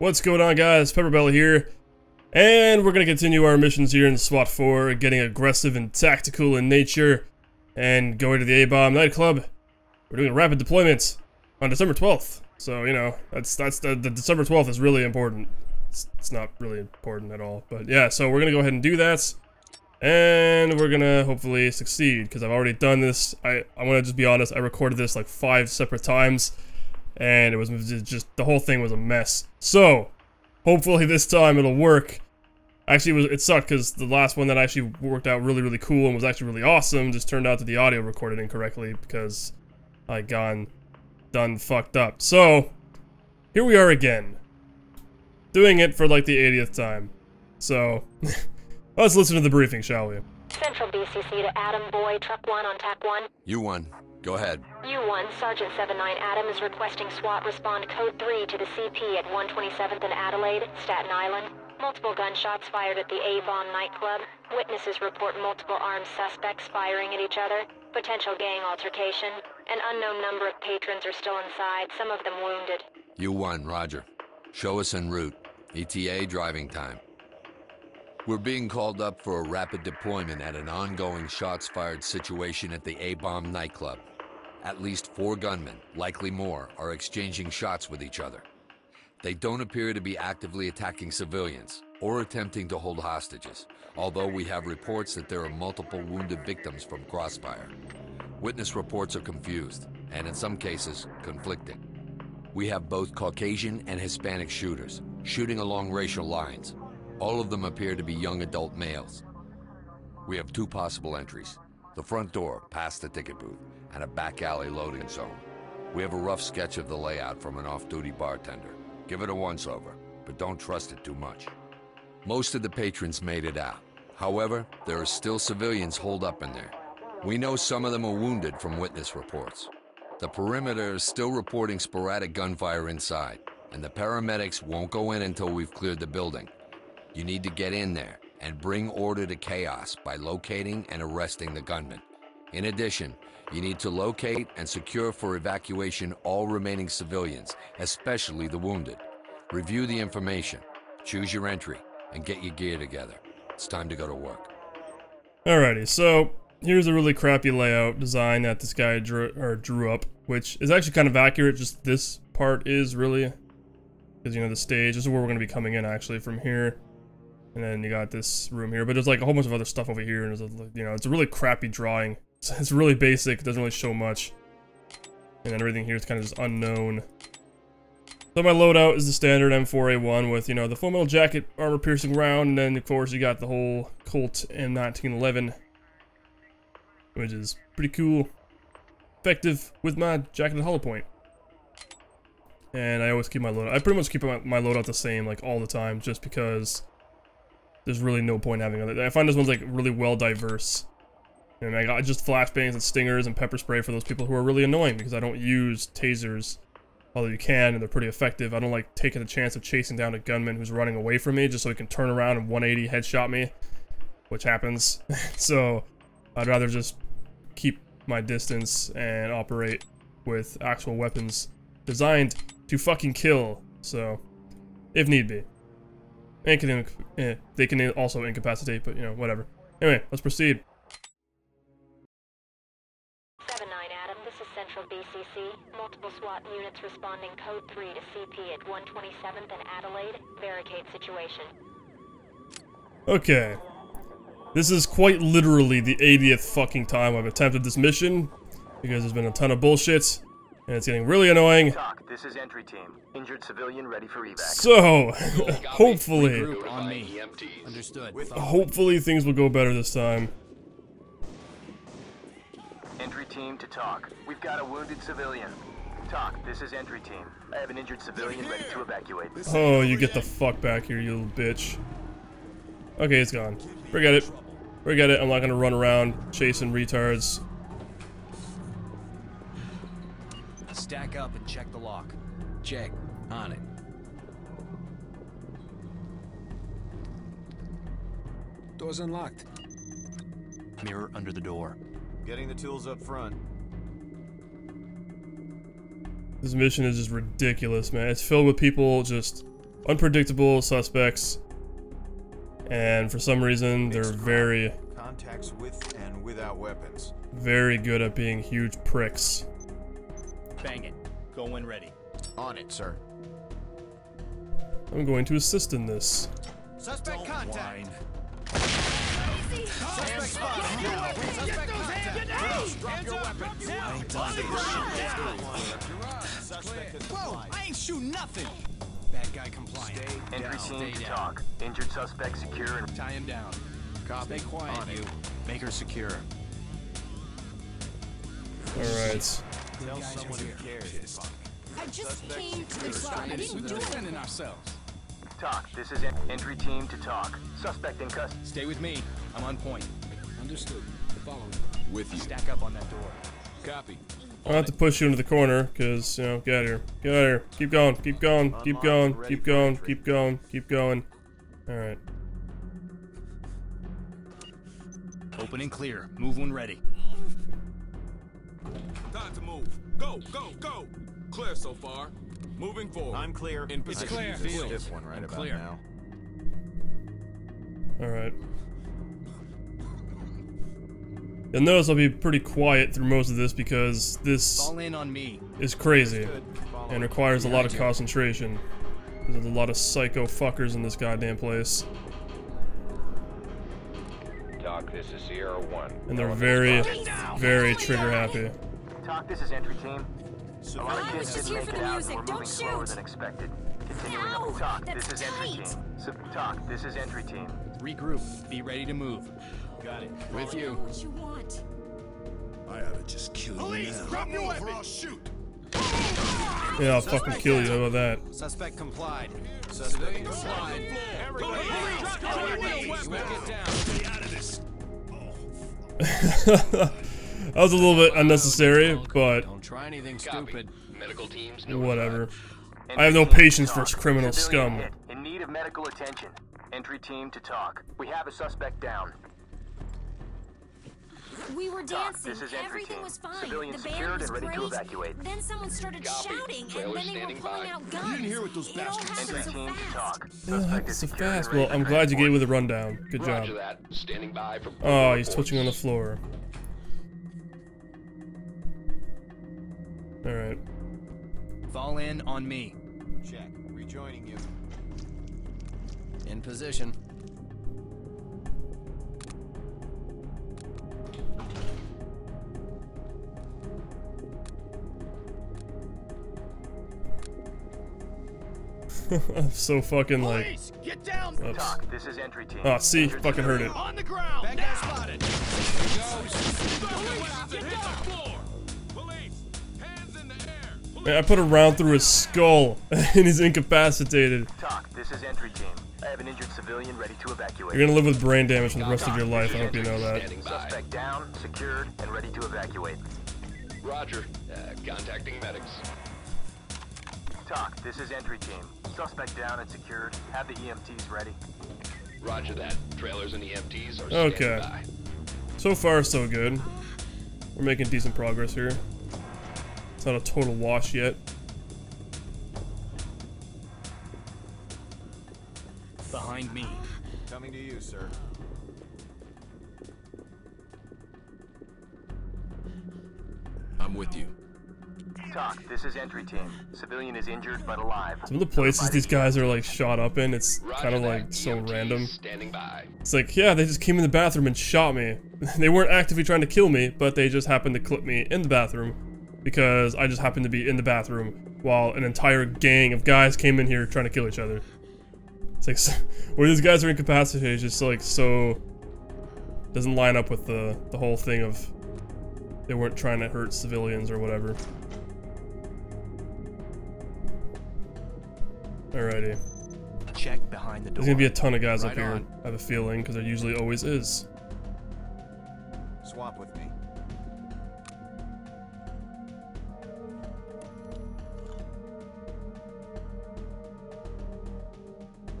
What's going on, guys? PepperBelly here, and we're going to continue our missions here in SWAT 4, getting aggressive and tactical in nature, and going to the A-Bomb nightclub. We're doing a rapid deployment on December 12th, so, you know, that's the December 12th is really important. It's not really important at all, but yeah, so we're going to go ahead and do that, and we're going to hopefully succeed, because I've already done this. I want to just be honest, I recorded this like 5 separate times, and it was just, the whole thing was a mess. So, hopefully this time it'll work. Actually, it sucked because the last one that actually worked out really cool and was actually really awesome just turned out that the audio recorded incorrectly because I done fucked up. So, here we are again. Doing it for like the 80th time. So, let's listen to the briefing, shall we? Central BCC to Adam Boy, Truck 1 on TAC 1. U1, go ahead. U1, Sergeant 79 Adam is requesting SWAT respond code 3 to the CP at 127th and Adelaide, Staten Island. Multiple gunshots fired at the A-Bomb nightclub. Witnesses report multiple armed suspects firing at each other. Potential gang altercation. An unknown number of patrons are still inside, some of them wounded. U1, roger. Show us en route. ETA driving time. We're being called up for a rapid deployment at an ongoing shots-fired situation at the A-Bomb nightclub. At least 4 gunmen, likely more, are exchanging shots with each other. They don't appear to be actively attacking civilians or attempting to hold hostages, although we have reports that there are multiple wounded victims from crossfire. Witness reports are confused, and in some cases, conflicting. We have both Caucasian and Hispanic shooters, shooting along racial lines. All of them appear to be young adult males. We have 2 possible entries. The front door, past the ticket booth, and a back alley loading zone. We have a rough sketch of the layout from an off-duty bartender. Give it a once-over, but don't trust it too much. Most of the patrons made it out. However, there are still civilians holed up in there. We know some of them are wounded from witness reports. The perimeter is still reporting sporadic gunfire inside, and the paramedics won't go in until we've cleared the building. You need to get in there and bring order to chaos by locating and arresting the gunman. In addition, you need to locate and secure for evacuation all remaining civilians, especially the wounded. Review the information, choose your entry, and get your gear together. It's time to go to work. Alrighty, so here's a really crappy layout design that this guy drew up, which is actually kind of accurate, just this part is really, because, you know, the stage, this is where we're going to be coming in actually from here. And then you got this room here, but there's like a whole bunch of other stuff over here, and there's a, you know, it's a really crappy drawing. It's really basic, it doesn't really show much. And then everything here is kind of just unknown. So my loadout is the standard M4A1 with, you know, the full metal jacket, armor-piercing round, and then of course you got the whole Colt M1911, which is pretty cool. Effective with my jacketed hollow point. And I always keep my loadout, I pretty much keep my loadout the same, like, all the time, just because there's really no point having other. I find this one's like really well diverse. And I got just flashbangs and stingers and pepper spray for those people who are really annoying because I don't use tasers, although you can and they're pretty effective. I don't like taking the chance of chasing down a gunman who's running away from me just so he can turn around and 180 headshot me, which happens. So I'd rather just keep my distance and operate with actual weapons designed to fucking kill. So if need be. And they can also incapacitate, but, you know, whatever. Anyway, let's proceed. 7-9 Adam, this is Central BCC. Multiple SWAT units responding code 3 to CP at 127th and Adelaide. Barricade situation. Okay. This is quite literally the 80th fucking time I've attempted this mission, because there's been a ton of bullshit, and it's getting really annoying. Talk, this is entry team. Injured civilian ready for evac. So, hopefully, On me. Understood. hopefully things will go better this time. Entry team to talk. We've got a wounded civilian. Talk, this is entry team. I have an injured civilian ready to evacuate. Oh, you get the fuck back here, you little bitch. Okay, it's gone. Forget it. Forget it, I'm not gonna run around chasing retards. Stack up and check the lock. Check. On it. Door's unlocked. Mirror under the door. Getting the tools up front. This mission is just ridiculous, man. It's filled with people just unpredictable suspects, and for some reason they're very Contacts with and without weapons. very good at being huge pricks. Bang it. Go when ready. On it, sir. I'm going to assist in this. Suspect contact. Suspect spotted. Suspect contact. Drop your weapons. I ain't done this. Whoa! I ain't shooting nothing. Bad guy compliant. Entry team to talk. Injured suspect secure and Tie him down. Copy. Stay quiet, On it. you. Make her secure. Alright. Tell someone who cares. I just came to the club. I didn't do it. Defending ourselves. talk. This is entry team to talk. Suspect in custody. Stay with me. I'm on point. Understood. Following. With you. Stack up on that door. Copy. I'll have to push you into the corner, because, you know, get out of here. Get out of here. Keep going, keep going, keep going, keep going, keep going, keep going. Alright. Open and clear. Move when ready. Time to move. Go, go, go. Clear so far. Moving forward. I'm clear. In position. clear. This Field. stiff one right I'm about clear. now. Alright. You'll notice I'll be pretty quiet through most of this because this Fall in on me. is crazy Good. Follow and me. requires a lot of Behind you. concentration. There's a lot of psycho fuckers in this goddamn place. Doc, this is Sierra 1. And they're very, very trigger happy. Talk. This is entry team. A lot of I was kids just didn't here make for it the out, music. and we're Don't moving slower shoot. than expected. Continuing Ow, up. Talk. that's This is entry tight. team. Talk. This is entry team. Regroup. Be ready to move. Got it. With I know you. what you want. I ought to just kill you now. Drop your weapon. I'll shoot. Yeah, I'll fucking kill you. How about that? Suspect complied. Suspect complied. Everybody, Drop your weapon. You won't get down. Stay out of this. That was a little bit unnecessary, but Don't try anything stupid. Medical teams. whatever. Entry I have no team to patience for talk. criminal Civilian scum. hit. In need of medical attention. Entry team to talk. We have a suspect down. We were Talk. dancing. This is entry Everything team. was fine. Civilians the band secured was and ready to great. evacuate. Then someone started Copy. shouting, and Trailer then they were standing pulling by. out guns. You didn't hear what those It all bastards happened Entry so team to fast. talk. Yeah, Suspect is so secured fast. and ready Well, I'm for glad you gave me transport. the rundown. Good job. Roger that. Standing by for. Oh, he's twitching on the floor. Alright. Fall in on me. Check. Rejoining you. In position. I'm so fucking like. Police, get down. Oops. Talk. This is entry team. Oh, see, Injured fucking heard it. civilian. On the ground. Bad guy spotted. Hit the floor. Police, hands in the air. Man, I put a round through his skull and he's incapacitated. Talk. This is entry team. I have an injured civilian ready to evacuate. You're gonna live with brain damage for the rest of your life. I hope you know that. Standing by. Suspect down, secured, and ready to evacuate. Roger. Contacting medics. Talk. This is entry team. Suspect down and secured. Have the EMTs ready. Roger that. Trailers and EMTs are Okay. standing by. So far, so good. We're making decent progress here. It's not a total wash yet. Behind me. Coming to you, sir. I'm with you. Talk. This is entry team. Civilian is injured but alive. Some of the places these guys are like shot up in, it's Roger kind of that. like so EMTs random. Standing by. It's like, yeah, they just came in the bathroom and shot me. They weren't actively trying to kill me, but they just happened to clip me in the bathroom because I just happened to be in the bathroom while an entire gang of guys came in here trying to kill each other. It's like, where these guys are incapacitated is just like so doesn't line up with the whole thing of they weren't trying to hurt civilians or whatever. Alrighty. Check behind the door. There's gonna be a ton of guys up Right here, on. I have a feeling, because there usually always is. Swap with me.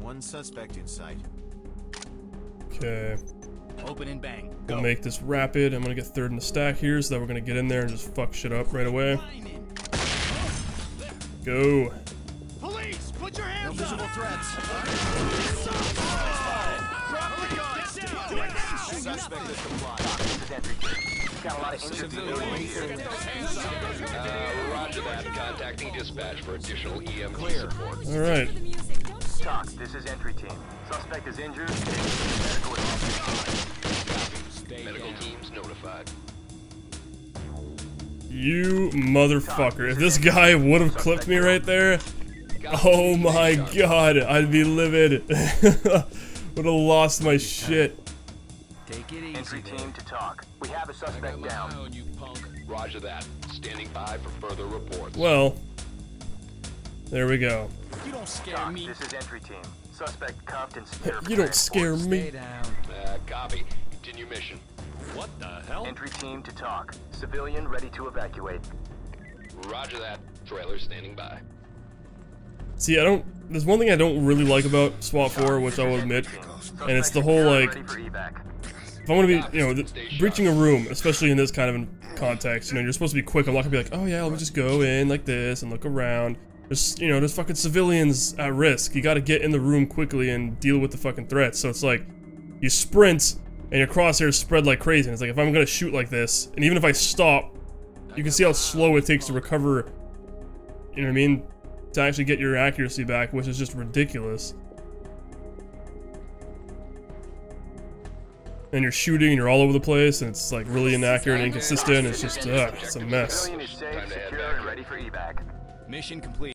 One suspect in sight. Okay, Open and bang. we'll Go. make this rapid. I'm gonna get third in the stack here, so that we're gonna get in there and just fuck shit up right away. Go. Police, put your hands up. Visible threats. Suspect is compliant. This is entry team. Got a lot of injured civilians here. Roger that. Contacting dispatch for additional EMT support. All right. Talk, this is entry team. Suspect is injured. Medical is Medical teams notified. You motherfucker. If this guy would have clipped me right there, oh my god, I'd be livid. Would have lost my shit. Take it easy. entry team to talk. We have a suspect down. On you, punk. Roger that. Standing by for further reports. Well, there we go. You don't scare Talk, me. this is entry team. Suspect cuffed and secured. You don't scare Stay me. down. Copy. Continue mission. What the hell? Entry team to talk. Civilian ready to evacuate. Roger that. Trailer standing by. See, there's one thing I don't really like about SWAT 4, which I will admit, and it's the whole, like, Ready for evac. if I'm gonna be, you know, breaching a room, especially in this kind of context, you know, you're supposed to be quick. I'm not gonna be like, oh yeah, let me just go in like this and look around. There's, you know, there's fucking civilians at risk. You gotta get in the room quickly and deal with the fucking threats. So it's like, you sprint, and your crosshairs spread like crazy. And it's like, if I'm gonna shoot like this, and even if I stop, you can see how slow it takes to recover, you know what I mean? To actually get your accuracy back, which is just ridiculous. And you're shooting, and you're all over the place, and it's like really inaccurate and inconsistent. It's just, it's a mess. Civilian is safe, secure, and ready for evac. Mission complete.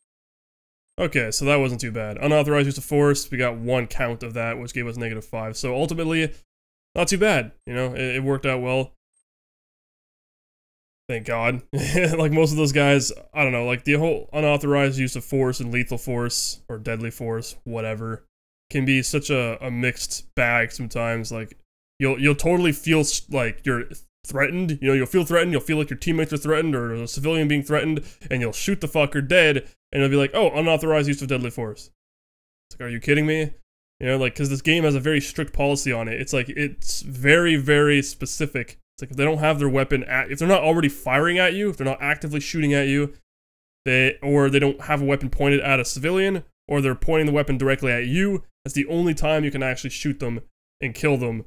Okay, so that wasn't too bad. Unauthorized use of force, we got one count of that, which gave us -5. So ultimately, not too bad. You know, it worked out well. Thank God. Like most of those guys, I don't know, like the whole unauthorized use of force and lethal force, or deadly force, whatever, can be such a mixed bag sometimes. Like, you'll totally feel like you're threatened, you know, you'll feel threatened, you'll feel like your teammates are threatened, or a civilian being threatened, and you'll shoot the fucker dead, and it'll be like, oh, unauthorized use of deadly force. It's like, are you kidding me? You know, like, because this game has a very strict policy on it. It's like, it's very, very specific. It's like, if they don't have their weapon if they're not already firing at you, if they're not actively shooting at you, or they don't have a weapon pointed at a civilian, or they're pointing the weapon directly at you, that's the only time you can actually shoot them and kill them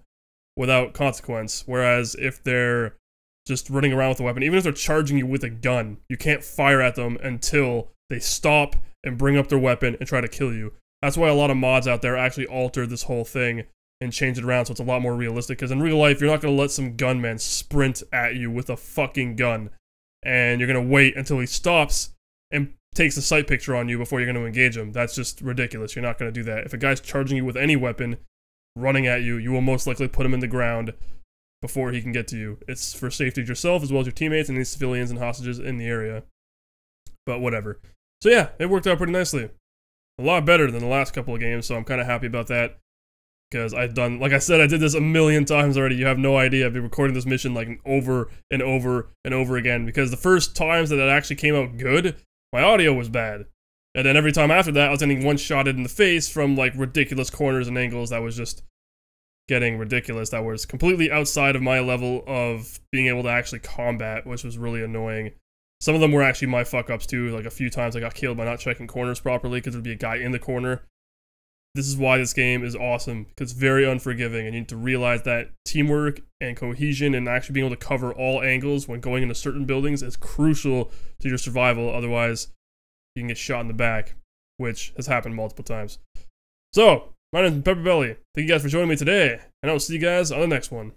without consequence. Whereas if they're just running around with a weapon, even if they're charging you with a gun, you can't fire at them until they stop and bring up their weapon and try to kill you. That's why a lot of mods out there actually altered this whole thing and changed it around so it's a lot more realistic. Because in real life, you're not going to let some gunman sprint at you with a fucking gun. And you're going to wait until he stops and takes a sight picture on you before you're going to engage him. That's just ridiculous. You're not going to do that. If a guy's charging you with any weapon, running at you, you will most likely put him in the ground before he can get to you. It's for safety of yourself as well as your teammates and these civilians and hostages in the area. But whatever. So yeah, it worked out pretty nicely. A lot better than the last couple of games, so I'm kind of happy about that. Because I've done, like I said, I did this a million times already. You have no idea. I've been recording this mission like over and over and over again. Because the first times that it actually came out good, my audio was bad. And then every time after that, I was getting one-shotted in the face from like ridiculous corners and angles that was just getting ridiculous. That was completely outside of my level of being able to actually combat, which was really annoying. Some of them were actually my fuck-ups too. Like a few times I got killed by not checking corners properly because there'd be a guy in the corner. This is why this game is awesome, because it's very unforgiving, and you need to realize that teamwork and cohesion and actually being able to cover all angles when going into certain buildings is crucial to your survival. Otherwise, you can get shot in the back, which has happened multiple times. So, my name is PepperBelly. Thank you guys for joining me today, and I'll see you guys on the next one.